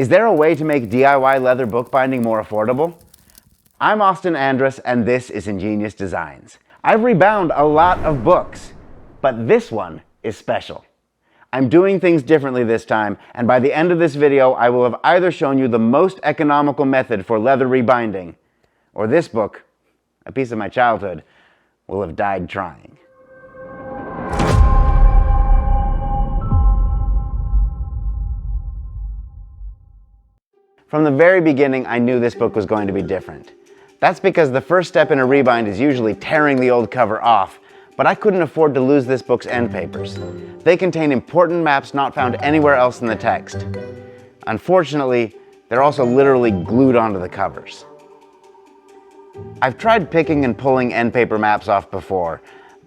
Is there a way to make DIY leather bookbinding more affordable? I'm Austin Andrus, and this is Ingenious Designs. I've rebound a lot of books, but this one is special. I'm doing things differently this time, and by the end of this video, I will have either shown you the most economical method for leather rebinding, or this book, a piece of my childhood, will have died trying. From the very beginning, I knew this book was going to be different. That's because the first step in a rebind is usually tearing the old cover off, but I couldn't afford to lose this book's end papers. They contain important maps not found anywhere else in the text. Unfortunately, they're also literally glued onto the covers. I've tried picking and pulling end paper maps off before,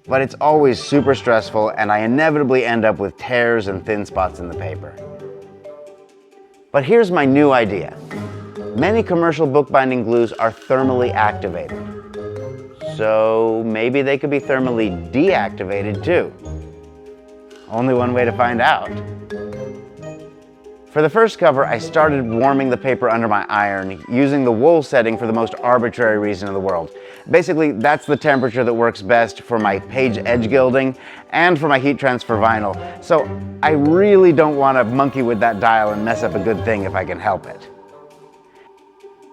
but it's always super stressful and I inevitably end up with tears and thin spots in the paper. But here's my new idea. Many commercial bookbinding glues are thermally activated. So maybe they could be thermally deactivated too. Only one way to find out. For the first cover, I started warming the paper under my iron using the wool setting for the most arbitrary reason in the world. Basically, that's the temperature that works best for my page edge gilding and for my heat transfer vinyl. So I really don't want to monkey with that dial and mess up a good thing if I can help it.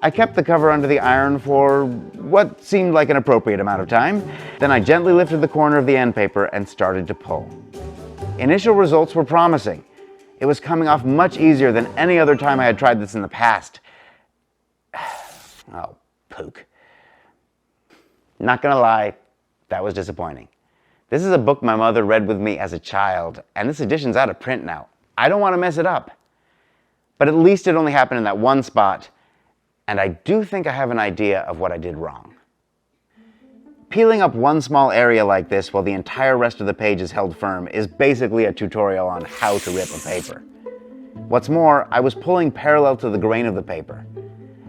I kept the cover under the iron for what seemed like an appropriate amount of time. Then I gently lifted the corner of the end paper and started to pull. Initial results were promising. It was coming off much easier than any other time I had tried this in the past. Oh, pook. Not gonna lie, that was disappointing. This is a book my mother read with me as a child, and this edition's out of print now. I don't want to mess it up. But at least it only happened in that one spot, and I do think I have an idea of what I did wrong. Peeling up one small area like this while the entire rest of the page is held firm is basically a tutorial on how to rip a paper. What's more, I was pulling parallel to the grain of the paper.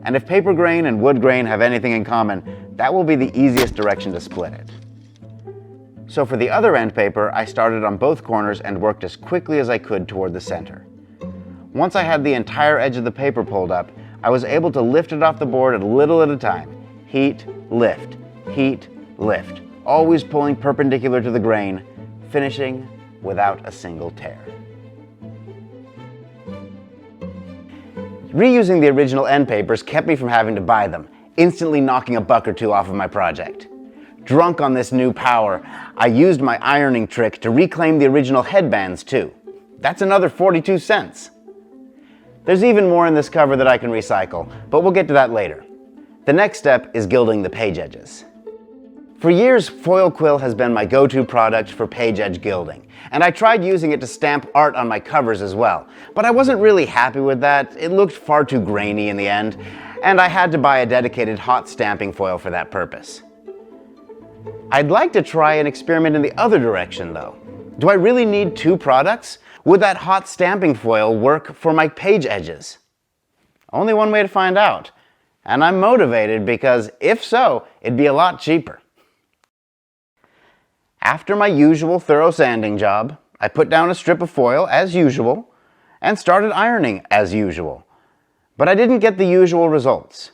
And if paper grain and wood grain have anything in common, that will be the easiest direction to split it. So for the other end paper, I started on both corners and worked as quickly as I could toward the center. Once I had the entire edge of the paper pulled up, I was able to lift it off the board a little at a time. Heat, lift, heat, lift, always pulling perpendicular to the grain, finishing without a single tear. Reusing the original end papers kept me from having to buy them, instantly knocking a buck or two off of my project. Drunk on this new power, I used my ironing trick to reclaim the original headbands too. That's another 42 cents. There's even more in this cover that I can recycle, but we'll get to that later. The next step is gilding the page edges. For years, foil quill has been my go-to product for page edge gilding, and I tried using it to stamp art on my covers as well, but I wasn't really happy with that. It looked far too grainy in the end, and I had to buy a dedicated hot stamping foil for that purpose. I'd like to try an experiment in the other direction though. Do I really need two products? Would that hot stamping foil work for my page edges? Only one way to find out, and I'm motivated because if so, it'd be a lot cheaper. After my usual thorough sanding job, I put down a strip of foil as usual and started ironing as usual. But I didn't get the usual results.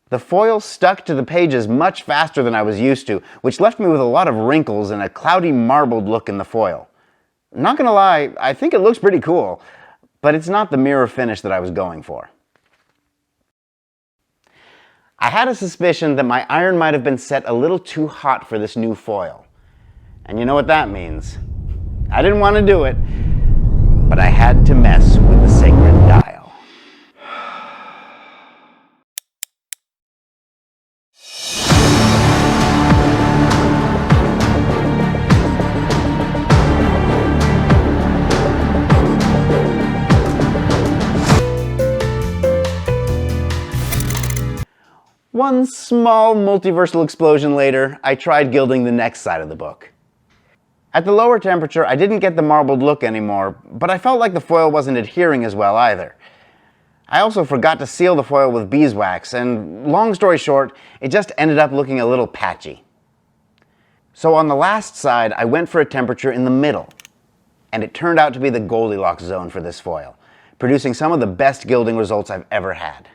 The foil stuck to the pages much faster than I was used to, which left me with a lot of wrinkles and a cloudy marbled look in the foil. Not gonna lie, I think it looks pretty cool, but it's not the mirror finish that I was going for. I had a suspicion that my iron might have been set a little too hot for this new foil. And you know what that means. I didn't want to do it, but I had to mess with the sacred dial. One small multiversal explosion later, I tried gilding the next side of the book. At the lower temperature, I didn't get the marbled look anymore, but I felt like the foil wasn't adhering as well either. I also forgot to seal the foil with beeswax, and long story short, it just ended up looking a little patchy. So on the last side, I went for a temperature in the middle, and it turned out to be the Goldilocks zone for this foil. producing some of the best gilding results I've ever had.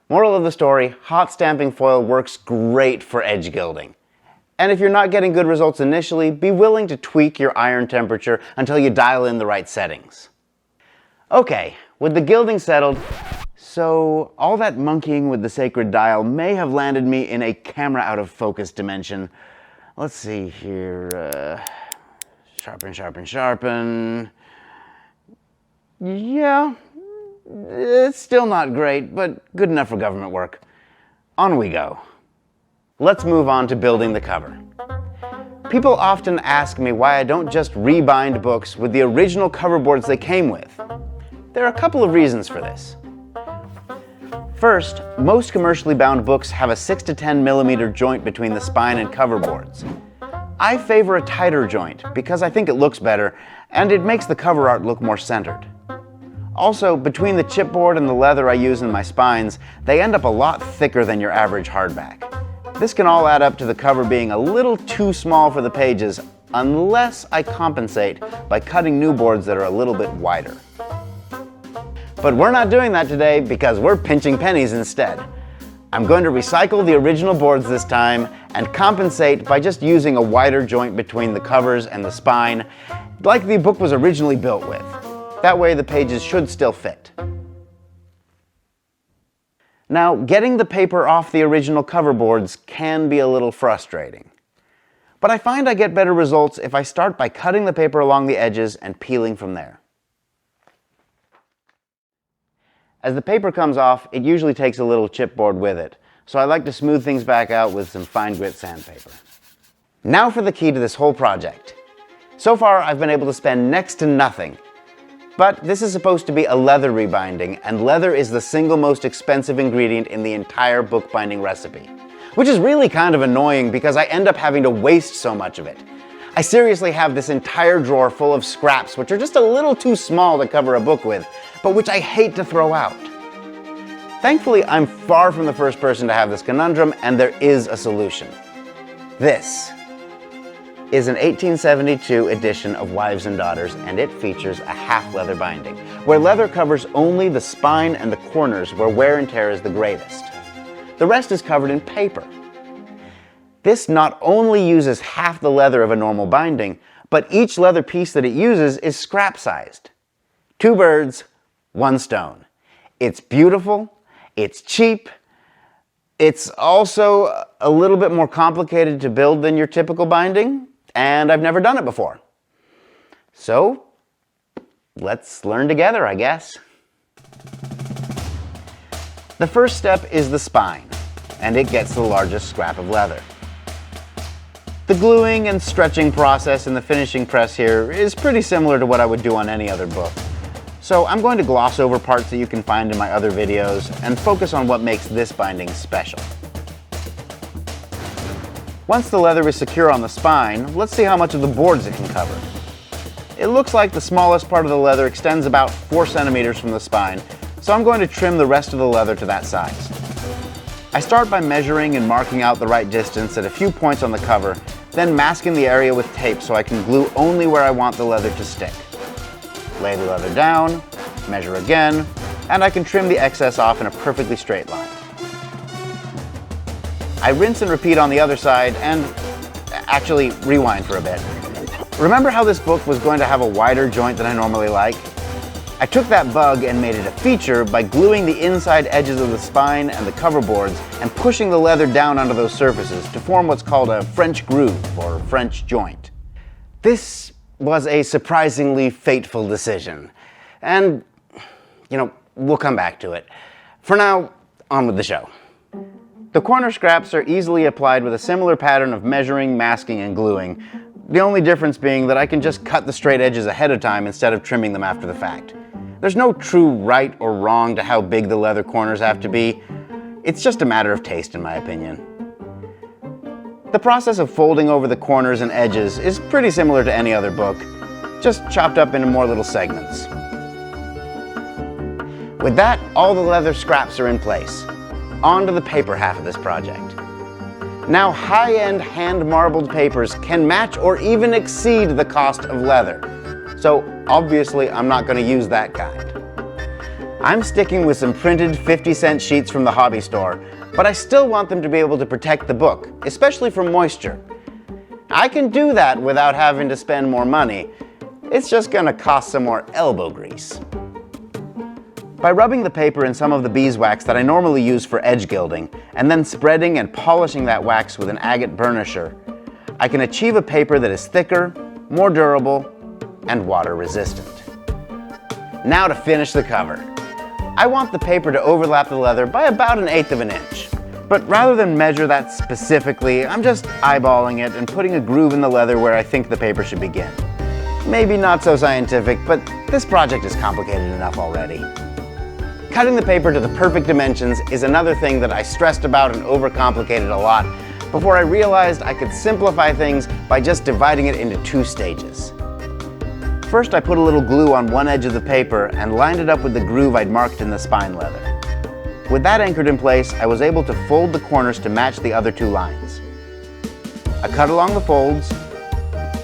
Moral of the story, hot stamping foil works great for edge gilding. And if you're not getting good results initially, be willing to tweak your iron temperature until you dial in the right settings. Okay, with the gilding settled, so all that monkeying with the sacred dial may have landed me in a camera out of focus dimension. Let's see here, sharpen, sharpen, sharpen. Yeah, it's still not great, but good enough for government work. On we go. Let's move on to building the cover. People often ask me why I don't just rebind books with the original cover boards they came with. There are a couple of reasons for this. First, most commercially bound books have a 6 to 10 millimeter joint between the spine and cover boards. I favor a tighter joint because I think it looks better and it makes the cover art look more centered. Also, between the chipboard and the leather I use in my spines, they end up a lot thicker than your average hardback. This can all add up to the cover being a little too small for the pages unless I compensate by cutting new boards that are a little bit wider. But we're not doing that today because we're pinching pennies instead. I'm going to recycle the original boards this time and compensate by just using a wider joint between the covers and the spine, like the book was originally built with. That way the pages should still fit. Now, getting the paper off the original cover boards can be a little frustrating. But I find I get better results if I start by cutting the paper along the edges and peeling from there. As the paper comes off, it usually takes a little chipboard with it, so I like to smooth things back out with some fine grit sandpaper. Now for the key to this whole project. So far, I've been able to spend next to nothing. But this is supposed to be a leather rebinding, and leather is the single most expensive ingredient in the entire bookbinding recipe. Which is really kind of annoying because I end up having to waste so much of it. I seriously have this entire drawer full of scraps which are just a little too small to cover a book with, but which I hate to throw out. Thankfully, I'm far from the first person to have this conundrum, and there is a solution. This is an 1872 edition of Wives and Daughters, and it features a half leather binding, where leather covers only the spine and the corners where wear and tear is the greatest. The rest is covered in paper. This not only uses half the leather of a normal binding, but each leather piece that it uses is scrap-sized. 2 birds, 1 stone. It's beautiful, it's cheap, it's also a little bit more complicated to build than your typical binding, and I've never done it before. So, let's learn together, I guess. The first step is the spine, and it gets the largest scrap of leather. The gluing and stretching process in the finishing press here is pretty similar to what I would do on any other book. So I'm going to gloss over parts that you can find in my other videos and focus on what makes this binding special. Once the leather is secure on the spine, let's see how much of the boards it can cover. It looks like the smallest part of the leather extends about 4 centimeters from the spine, so I'm going to trim the rest of the leather to that size. I start by measuring and marking out the right distance at a few points on the cover, then masking the area with tape so I can glue only where I want the leather to stick. Lay the leather down, measure again, and I can trim the excess off in a perfectly straight line. I rinse and repeat on the other side and actually rewind for a bit. Remember how this book was going to have a wider joint than I normally like? I took that bug and made it a feature by gluing the inside edges of the spine and the cover boards and pushing the leather down onto those surfaces to form what's called a French groove or French joint. This was a surprisingly fateful decision. And, we'll come back to it. For now, on with the show. The corner scraps are easily applied with a similar pattern of measuring, masking, and gluing. The only difference being that I can just cut the straight edges ahead of time instead of trimming them after the fact. There's no true right or wrong to how big the leather corners have to be. It's just a matter of taste, in my opinion. The process of folding over the corners and edges is pretty similar to any other book, just chopped up into more little segments. With that, all the leather scraps are in place. On to the paper half of this project. Now, high-end hand-marbled papers can match or even exceed the cost of leather. So, obviously, I'm not going to use that kind. I'm sticking with some printed 50-cent sheets from the hobby store, but I still want them to be able to protect the book, especially from moisture. I can do that without having to spend more money. It's just gonna cost some more elbow grease. By rubbing the paper in some of the beeswax that I normally use for edge gilding, and then spreading and polishing that wax with an agate burnisher, I can achieve a paper that is thicker, more durable, and water resistant. Now to finish the cover. I want the paper to overlap the leather by about 1/8 of an inch. But rather than measure that specifically, I'm just eyeballing it and putting a groove in the leather where I think the paper should begin. Maybe not so scientific, but this project is complicated enough already. Cutting the paper to the perfect dimensions is another thing that I stressed about and overcomplicated a lot before I realized I could simplify things by just dividing it into 2 stages. First, I put a little glue on one edge of the paper and lined it up with the groove I'd marked in the spine leather. With that anchored in place, I was able to fold the corners to match the other 2 lines. I cut along the folds,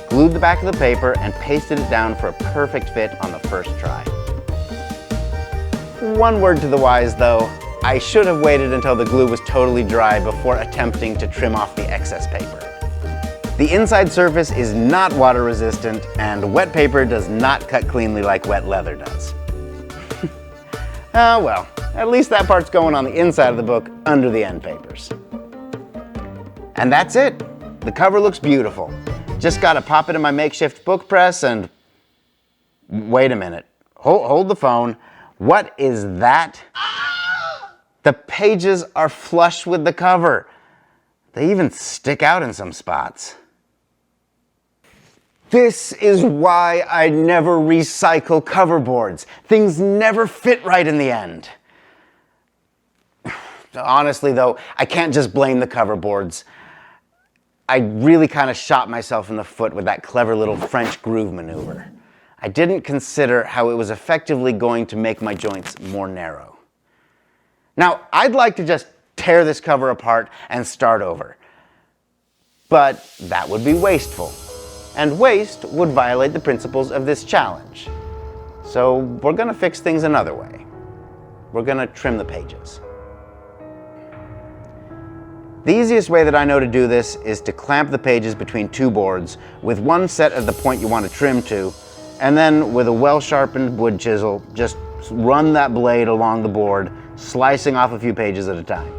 glued the back of the paper, and pasted it down for a perfect fit on the first try. One word to the wise though, I should have waited until the glue was totally dry before attempting to trim off the excess paper. The inside surface is not water resistant, and wet paper does not cut cleanly like wet leather does. Oh well, at least that part's going on the inside of the book under the end papers. And that's it. The cover looks beautiful. Just gotta pop it in my makeshift book press and... Wait a minute. Hold the phone. What is that? The pages are flush with the cover. They even stick out in some spots. This is why I never recycle cover boards. Things never fit right in the end. Honestly though, I can't just blame the cover boards. I really kind of shot myself in the foot with that clever little French groove maneuver. I didn't consider how it was effectively going to make my joints more narrow. Now, I'd like to just tear this cover apart and start over. But that would be wasteful. And waste would violate the principles of this challenge. So we're gonna fix things another way. We're gonna trim the pages. The easiest way that I know to do this is to clamp the pages between 2 boards with one set at the point you want to trim to, and then with a well-sharpened wood chisel, just run that blade along the board, slicing off a few pages at a time.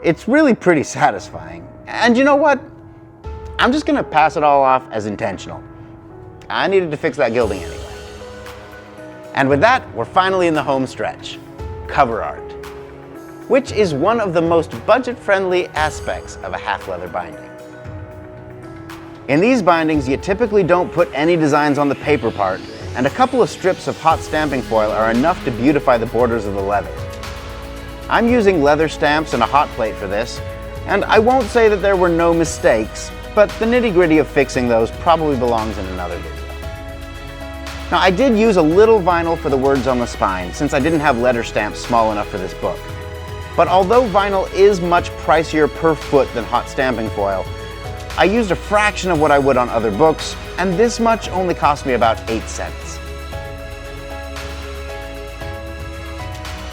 It's really pretty satisfying. And you know what? I'm just gonna pass it all off as intentional. I needed to fix that gilding anyway. And with that, we're finally in the home stretch. Cover art. Which is one of the most budget-friendly aspects of a half-leather binding. In these bindings, you typically don't put any designs on the paper part, and a couple of strips of hot stamping foil are enough to beautify the borders of the leather. I'm using leather stamps and a hot plate for this, and I won't say that there were no mistakes, but the nitty-gritty of fixing those probably belongs in another video. Now, I did use a little vinyl for the words on the spine, since I didn't have letter stamps small enough for this book. But although vinyl is much pricier per foot than hot stamping foil, I used a fraction of what I would on other books, and this much only cost me about 8 cents.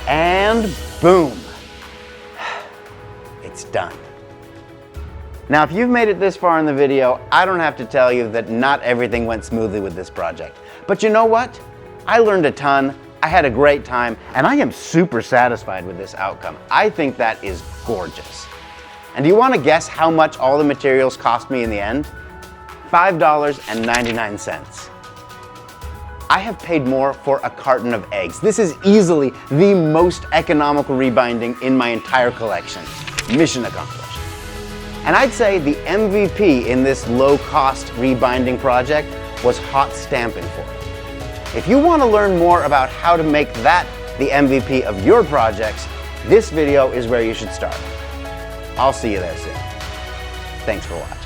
And boom! It's done. Now, if you've made it this far in the video, I don't have to tell you that not everything went smoothly with this project. But you know what? I learned a ton, I had a great time, and I am super satisfied with this outcome. I think that is gorgeous. And do you want to guess how much all the materials cost me in the end? $5.99. I have paid more for a carton of eggs. This is easily the most economical rebinding in my entire collection. Mission accomplished. And I'd say the MVP in this low-cost rebinding project was hot stamping foil. If you want to learn more about how to make that the MVP of your projects, this video is where you should start. I'll see you there soon. Thanks for watching.